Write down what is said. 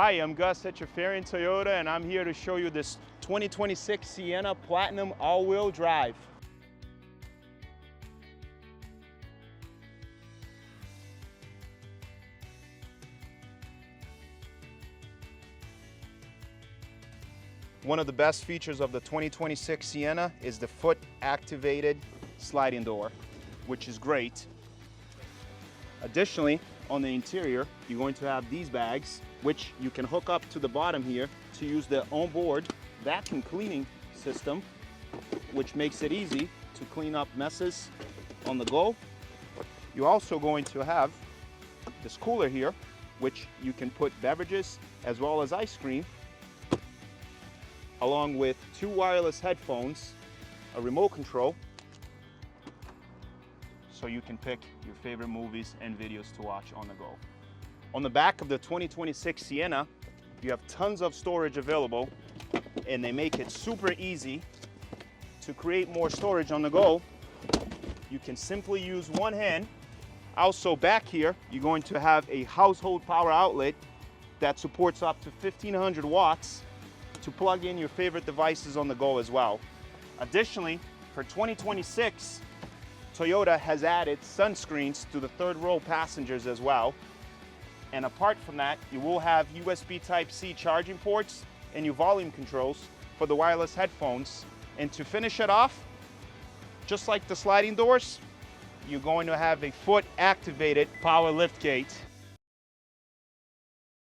Hi, I'm Gus at Jaffarian Toyota, and I'm here to show you this 2026 Sienna Platinum all-wheel drive. One of the best features of the 2026 Sienna is the foot-activated sliding door, which is great. Additionally, on the interior, you're going to have these bags, which you can hook up to the bottom here to use the onboard vacuum cleaning system, which makes it easy to clean up messes on the go. You're also going to have this cooler here, which you can put beverages as well as ice cream, along with 2 wireless headphones, a remote control, so you can pick your favorite movies and videos to watch on the go. On the back of the 2026 Sienna, you have tons of storage available, and they make it super easy to create more storage on the go. You can simply use one hand. Also back here, you're going to have a household power outlet that supports up to 1500 watts to plug in your favorite devices on the go as well. Additionally, for 2026, Toyota has added sunscreens to the third row passengers as well. And apart from that, you will have USB Type-C charging ports and your volume controls for the wireless headphones. And to finish it off, just like the sliding doors, you're going to have a foot-activated power lift gate.